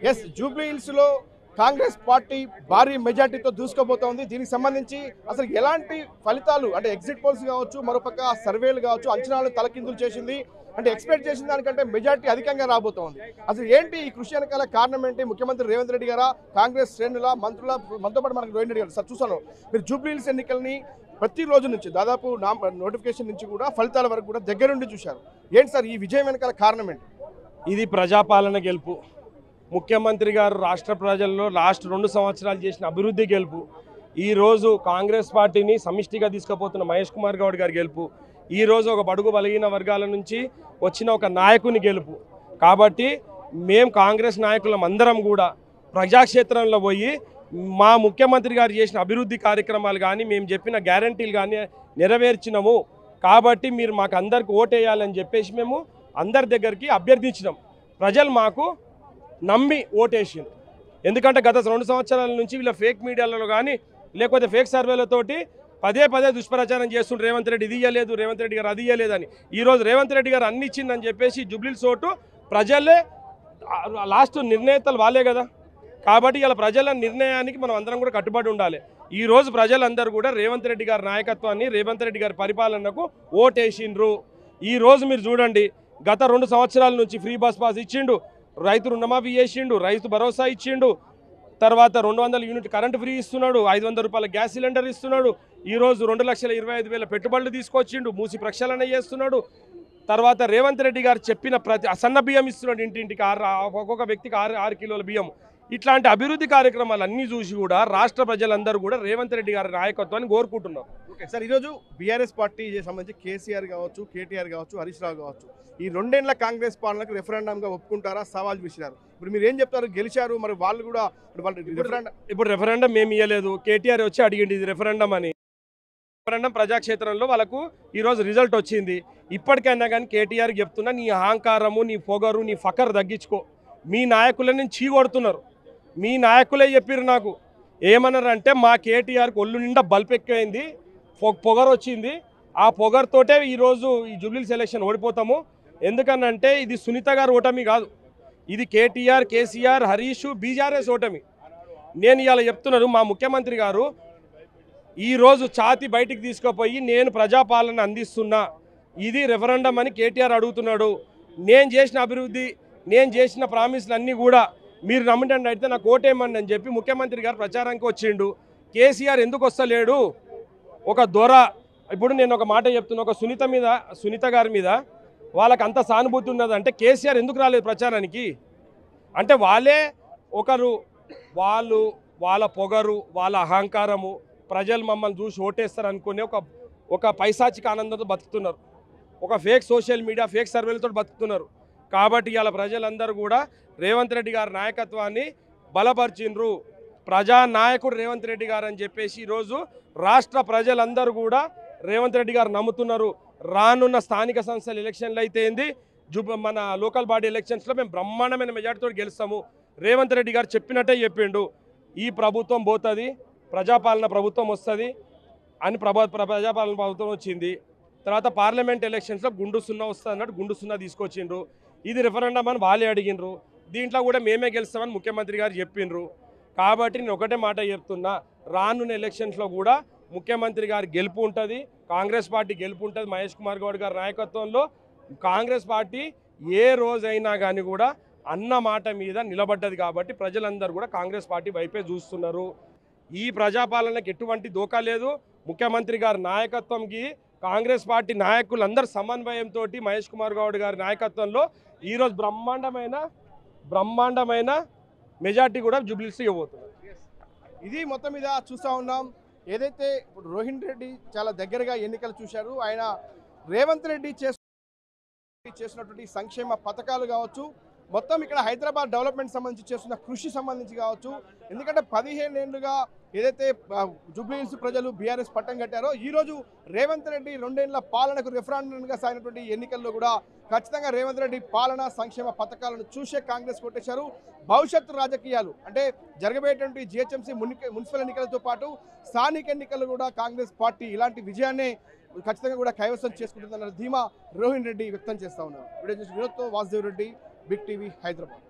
Yes Jubilee hills లో Congress party భారీ మెజార్టీతో దూసుకుపోతోంది. దీనికి సంబంధించి అసలు ఎలాంటి ఫలితాలు అంటే ఎగ్జిట్ పోల్స్ కావచ్చు, మరోపక్క సర్వేలు కావచ్చు, అంచనాలు తలకిందులు చేసింది. అంటే ఎక్స్పెక్ట్ చేసిన దానికంటే మెజార్టీ అధికంగా రాబోతోంది. అసలు ఏంటి ఈ కృషి వెనకాల కారణం ఏంటి? ముఖ్యమంత్రి రేవంత్ రెడ్డి గారా, కాంగ్రెస్ శ్రేణుల మంత్రుల, మనతో పాటు మనకు రేవంత్ రెడ్డి గారు సార్ చూసాను. మీరు జూబ్లీ హిల్స్ ఎన్నికల్ని ప్రతి రోజు నుంచి దాదాపు నోటిఫికేషన్ నుంచి కూడా ఫలితాల వరకు కూడా దగ్గరుండి చూశారు. ఏంటి సార్ ఈ విజయం వెనకాల కారణం ఏంటి? ఇది ప్రజాపాలన గెలుపు. ముఖ్యమంత్రి గారు రాష్ట్ర ప్రజల్లో లాస్ట్ 2 సంవత్సరాలు చేసిన అభివృద్ధి గెలుపు. ఈరోజు కాంగ్రెస్ పార్టీని సమిష్టిగా తీసుకుపోతున్న మహేష్ కుమార్ గౌడ్ గారి గెలుపు. ఈరోజు ఒక బడుగు బలహీన వర్గాల నుంచి వచ్చిన ఒక నాయకుని గెలుపు. కాబట్టి మేము కాంగ్రెస్ నాయకులం అందరం కూడా ప్రజాక్షేత్రంలో పోయి మా ముఖ్యమంత్రి గారు చేసిన అభివృద్ధి కార్యక్రమాలు కానీ, మేము చెప్పిన గ్యారంటీలు కానీ నెరవేర్చినాము. కాబట్టి మీరు మాకు అందరికి ఓటేయాలని చెప్పేసి మేము అందరి దగ్గరికి అభ్యర్థించినాం. ప్రజలు మాకు నమ్మి ఓటేసింది. ఎందుకంటే గత 2 సంవత్సరాల నుంచి వీళ్ళ ఫేక్ మీడియాలలో కానీ లేకపోతే ఫేక్ సర్వేలతోటి పదే దుష్ప్రచారం చేస్తుండ్రు. రేవంత్ రెడ్డి ఇది ఇయ్యలేదు, రేవంత్ రెడ్డి గారు అది ఇయ్యలేదని. ఈరోజు రేవంత్ రెడ్డి గారు అన్ని ఇచ్చిందని చెప్పేసి జూబ్లీ హిల్స్ ఓటు ప్రజలే లాస్ట్ నిర్ణేతలు వాళ్ళే కదా. కాబట్టి ఇలా ప్రజల నిర్ణయానికి మనం అందరం కూడా కట్టుబడి ఉండాలి. ఈరోజు ప్రజలందరూ కూడా రేవంత్ రెడ్డి గారి నాయకత్వాన్ని, రేవంత్ రెడ్డి గారి పరిపాలనకు ఓటేసిండ్రు. ఈరోజు మీరు చూడండి, గత 2 సంవత్సరాల నుంచి ఫ్రీ బస్ పాస్ ఇచ్చిండు, రైతు రుణమాఫీ చేసిండు, రైతు భరోసా ఇచ్చిండు, తర్వాత 200 యూనిట్ కరెంటు ఫ్రీ ఇస్తున్నాడు, 500 రూపాయల గ్యాస్ సిలిండర్ ఇస్తున్నాడు. ఈరోజు 2,25,000 పెట్టుబడులు తీసుకొచ్చిండు, మూసి ప్రక్షాళన చేస్తున్నాడు. తర్వాత రేవంత్ రెడ్డి గారు చెప్పిన ప్రతి సన్న బియ్యం ఇస్తున్నాడు, ఇంటింటికి ఒక్కొక్క వ్యక్తికి 6 కిలోల బియ్యం. ఇట్లాంటి అభివృద్ధి కార్యక్రమాలు అన్నీ చూసి కూడా రాష్ట్ర ప్రజలందరూ కూడా రేవంత్ రెడ్డి గారి నాయకత్వాన్ని కోరుకుంటున్నారు. ఓకే సార్, ఈరోజు బీఆర్ఎస్ పార్టీ సంబంధించి కేసీఆర్ కావచ్చు, కేటీఆర్ కావచ్చు, హరీష్ రావు కావచ్చు, ఈ 2 ఏళ్ల కాంగ్రెస్ పాలనకు రెఫరెండంగా ఒప్పుకుంటారా, సవాల్ విసిరారు? ఇప్పుడు మీరు ఏం చెప్తారు? గెలిచారు, మరి వాళ్ళు కూడా ఇప్పుడు రెఫరెండం మేము ఇవ్వలేదు, కేటీఆర్ వచ్చి అడిగింది ఇది రెఫరెండం అని. రెఫరెండం ప్రజాక్షేత్రంలో వాళ్ళకు ఈరోజు రిజల్ట్ వచ్చింది. ఇప్పటికైనా కానీ కేటీఆర్ చెప్తున్నా, నీ అహంకారము, నీ పొగరు, నీ ఫకర్ తగ్గించుకో. మీ నాయకులని చీకొడుతున్నారు. మీ నాయకులే చెప్పారు నాకు ఏమన్నారంటే, మా కేటీఆర్కి ఒళ్ళు నిండా బల్పెక్కింది, పొగరు వచ్చింది, ఆ పొగరుతోటే ఈరోజు ఈ జూబ్లీ హిల్స్ ఎలక్షన్ ఓడిపోతాము. ఎందుకనంటే ఇది సునీత గారు ఓటమి కాదు, ఇది కేటీఆర్, కేసీఆర్, హరీష్, బీఆర్ఎస్ ఓటమి. నేను ఇవాళ చెప్తున్నాను, మా ముఖ్యమంత్రి గారు ఈరోజు ఛాతి బయటికి తీసుకుపోయి నేను ప్రజాపాలన అందిస్తున్నా, ఇది రెఫరెండం అని కేటీఆర్ అడుగుతున్నాడు. నేను చేసిన అభివృద్ధి, నేను చేసిన ప్రామిస్లు అన్నీ కూడా మీరు నమ్మండి అయితే నాకు ఓటేయమండి అని చెప్పి ముఖ్యమంత్రి గారు ప్రచారానికి వచ్చిండు. కేసీఆర్ ఎందుకు వస్తలేడు? ఒక దొర. ఇప్పుడు నేను ఒక మాట చెప్తున్నా, ఒక సునీత గారి మీద వాళ్ళకి అంత సానుభూతి ఉన్నదంటే కేసీఆర్ ఎందుకు రాలేదు ప్రచారానికి? అంటే వాళ్ళే ఒకరు, వాళ్ళ పొగరు, వాళ్ళ అహంకారము, ప్రజలు మమ్మల్ని చూసి ఓటేస్తారు అనుకునే ఒక పైశాచిక ఆనందంతో బతుకుతున్నారు. ఒక ఫేక్ సోషల్ మీడియా, ఫేక్ సర్వేలతో బతుకుతున్నారు. కాబట్టి ఇవాళ ప్రజలందరూ కూడా రేవంత్ రెడ్డి గారి నాయకత్వాన్ని బలపరిచిండ్రు. ప్రజానాయకుడు రేవంత్ రెడ్డి గారు అని చెప్పేసి ఈరోజు రాష్ట్ర ప్రజలందరూ కూడా రేవంత్ రెడ్డి గారు నమ్ముతున్నారు. రానున్న స్థానిక సంస్థల ఎలక్షన్లు అయితే ఏంది, మన లోకల్ బాడీ ఎలక్షన్స్లో మేము బ్రహ్మాండమైన మెజార్టీతో గెలుస్తాము. రేవంత్ రెడ్డి గారు చెప్పినట్టే చెప్పిండు, ఈ ప్రభుత్వం పోతుంది, ప్రజాపాలన ప్రభుత్వం వస్తుంది అని. ప్రజాపాలన ప్రభుత్వం వచ్చింది. తర్వాత పార్లమెంట్ ఎలక్షన్స్లో గుండు సున్నా వస్తుంది అన్నట్టు గుండు సున్నా తీసుకొచ్చిండ్రు. ఇది రెఫరెండం అని వాళ్ళే అడిగినరు. దీంట్లో కూడా మేమే గెలుస్తామని ముఖ్యమంత్రి గారు చెప్పిండ్రు. కాబట్టి నేను ఒకటే మాట చెప్తున్నా, రానున్న ఎలక్షన్స్లో కూడా ముఖ్యమంత్రి గారి గెలుపు ఉంటుంది, కాంగ్రెస్ పార్టీ గెలుపు ఉంటుంది. మహేష్ కుమార్ గౌడ్ గారి నాయకత్వంలో కాంగ్రెస్ పార్టీ ఏ రోజైనా కానీ కూడా అన్న మాట మీద నిలబడ్డది. కాబట్టి ప్రజలందరూ కూడా కాంగ్రెస్ పార్టీ వైపే చూస్తున్నారు. ఈ ప్రజాపాలనకు ఎటువంటి దోకా లేదు. ముఖ్యమంత్రి గారి నాయకత్వంకి కాంగ్రెస్ పార్టీ నాయకులందరూ సమన్వయంతో మహేష్ కుమార్ గౌడ్ గారి నాయకత్వంలో ఈరోజు బ్రహ్మాండమైన మెజార్టీ కూడా జూబ్లీ హిల్స్ ఇవ్వబోతున్నారు. ఇది మొత్తం మీద చూస్తూ ఉన్నాం. ఏదైతే ఇప్పుడు రోహిన్ రెడ్డి చాలా దగ్గరగా ఎన్నికలు చూశారు, ఆయన రేవంత్ రెడ్డి చేసినటువంటి సంక్షేమ పథకాలు కావచ్చు, మొత్తం ఇక్కడ హైదరాబాద్ డెవలప్మెంట్ సంబంధించి చేస్తున్న కృషి సంబంధించి కావచ్చు. ఎందుకంటే 15 ఏళ్లుగా ఏదైతే జూబ్లీ హిల్స్ ప్రజలు బీఆర్ఎస్ పట్టం కట్టారో, ఈరోజు రేవంత్ రెడ్డి 2 ఏళ్ల పాలనకు రెఫరెండంగా సాగినటువంటి ఎన్నికల్లో కూడా ఖచ్చితంగా రేవంత్ రెడ్డి పాలన, సంక్షేమ పథకాలను చూసే కాంగ్రెస్ కొట్టేశారు. భవిష్యత్తు రాజకీయాలు అంటే జరగబోయేటువంటి జిహెచ్ఎంసీ మున్సిపల్ ఎన్నికలతో పాటు స్థానిక ఎన్నికలు కూడా కాంగ్రెస్ పార్టీ ఇలాంటి విజయాన్ని ఖచ్చితంగా కూడా కైవసం చేసుకుంటుందన్న ధీమా రోహిన్ రెడ్డి వ్యక్తం చేస్తూ ఉన్నారు. వీడియో చూసి వినోద్తో వాసుదేవ్ రెడ్డి, బిగ్ టీవీ, హైదరాబాద్.